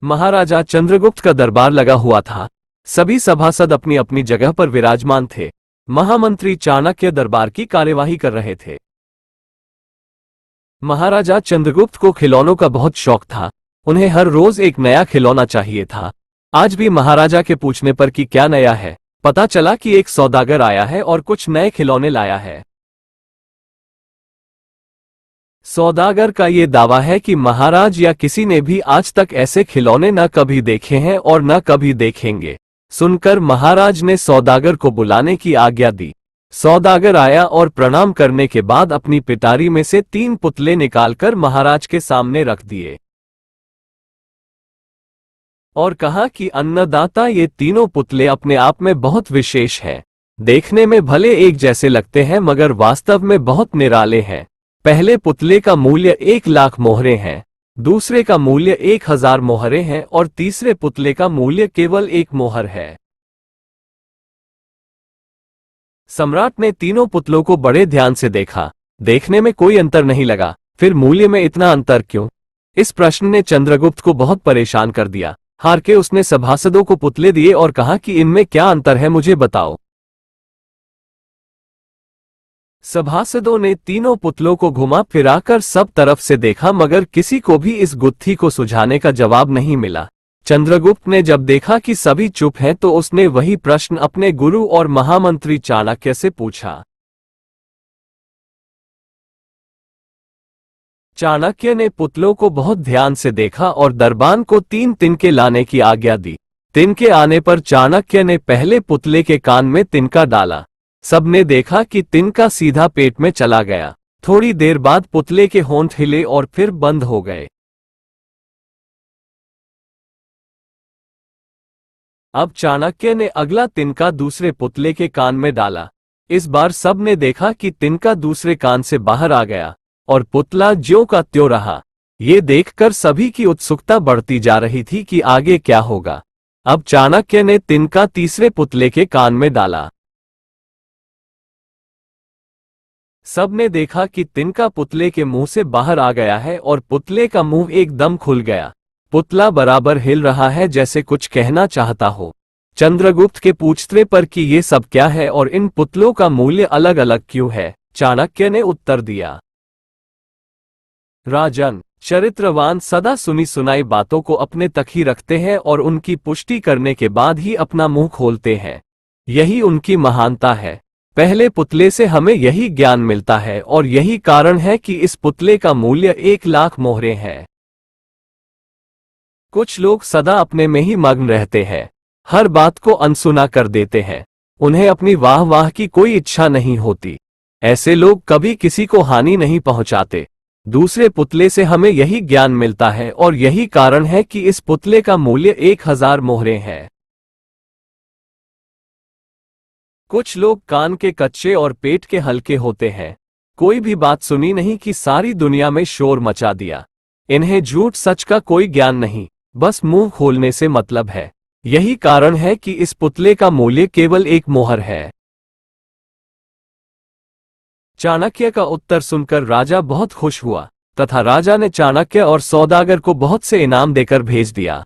महाराजा चंद्रगुप्त का दरबार लगा हुआ था। सभी सभासद अपनी अपनी जगह पर विराजमान थे। महामंत्री चाणक्य दरबार की कार्यवाही कर रहे थे। महाराजा चंद्रगुप्त को खिलौनों का बहुत शौक था। उन्हें हर रोज एक नया खिलौना चाहिए था। आज भी महाराजा के पूछने पर कि क्या नया है, पता चला कि एक सौदागर आया है और कुछ नए खिलौने लाया है। सौदागर का ये दावा है कि महाराज या किसी ने भी आज तक ऐसे खिलौने न कभी देखे हैं और न कभी देखेंगे। सुनकर महाराज ने सौदागर को बुलाने की आज्ञा दी। सौदागर आया और प्रणाम करने के बाद अपनी पिटारी में से 3 पुतले निकालकर महाराज के सामने रख दिए और कहा कि अन्नदाता, ये तीनों पुतले अपने आप में बहुत विशेष हैं। देखने में भले एक जैसे लगते हैं मगर वास्तव में बहुत निराले हैं। पहले पुतले का मूल्य 1,00,000 मोहरे हैं, दूसरे का मूल्य 1,000 मोहरे हैं और तीसरे पुतले का मूल्य केवल 1 मोहर है। सम्राट ने तीनों पुतलों को बड़े ध्यान से देखा। देखने में कोई अंतर नहीं लगा, फिर मूल्य में इतना अंतर क्यों? इस प्रश्न ने चंद्रगुप्त को बहुत परेशान कर दिया। हार के उसने सभासदों को पुतले दिए और कहा कि इनमें क्या अंतर है, मुझे बताओ। सभासदों ने तीनों पुतलों को घुमा फिराकर सब तरफ से देखा मगर किसी को भी इस गुत्थी को सुझाने का जवाब नहीं मिला। चंद्रगुप्त ने जब देखा कि सभी चुप हैं तो उसने वही प्रश्न अपने गुरु और महामंत्री चाणक्य से पूछा। चाणक्य ने पुतलों को बहुत ध्यान से देखा और दरबान को 3 तिनके लाने की आज्ञा दी। तिनके आने पर चाणक्य ने पहले पुतले के कान में तिनका डाला। सबने देखा कि तिनका सीधा पेट में चला गया। थोड़ी देर बाद पुतले के होंठ हिले और फिर बंद हो गए। अब चाणक्य ने अगला तिनका दूसरे पुतले के कान में डाला। इस बार सबने देखा कि तिनका दूसरे कान से बाहर आ गया और पुतला ज्यों का त्यों रहा। ये देखकर सभी की उत्सुकता बढ़ती जा रही थी कि आगे क्या होगा। अब चाणक्य ने तिनका तीसरे पुतले के कान में डाला। सबने देखा कि तिनका पुतले के मुंह से बाहर आ गया है और पुतले का मुंह एकदम खुल गया। पुतला बराबर हिल रहा है जैसे कुछ कहना चाहता हो। चंद्रगुप्त के पूछने पर कि ये सब क्या है और इन पुतलों का मूल्य अलग अलग क्यों है, चाणक्य ने उत्तर दिया। राजन, चरित्रवान सदा सुनी सुनाई बातों को अपने तक ही रखते हैं और उनकी पुष्टि करने के बाद ही अपना मुंह खोलते हैं। यही उनकी महानता है। पहले पुतले से हमें यही ज्ञान मिलता है और यही कारण है कि इस पुतले का मूल्य 1,00,000 मोहरे है। कुछ लोग सदा अपने में ही मग्न रहते हैं, हर बात को अनसुना कर देते हैं। उन्हें अपनी वाह वाह की कोई इच्छा नहीं होती। ऐसे लोग कभी किसी को हानि नहीं पहुंचाते। दूसरे पुतले से हमें यही ज्ञान मिलता है और यही कारण है कि इस पुतले का मूल्य 1,000 मोहरे है। कुछ लोग कान के कच्चे और पेट के हल्के होते हैं। कोई भी बात सुनी नहीं कि सारी दुनिया में शोर मचा दिया। इन्हें झूठ सच का कोई ज्ञान नहीं, बस मुंह खोलने से मतलब है। यही कारण है कि इस पुतले का मूल्य केवल 1 मोहर है। चाणक्य का उत्तर सुनकर राजा बहुत खुश हुआ तथा राजा ने चाणक्य और सौदागर को बहुत से इनाम देकर भेज दिया।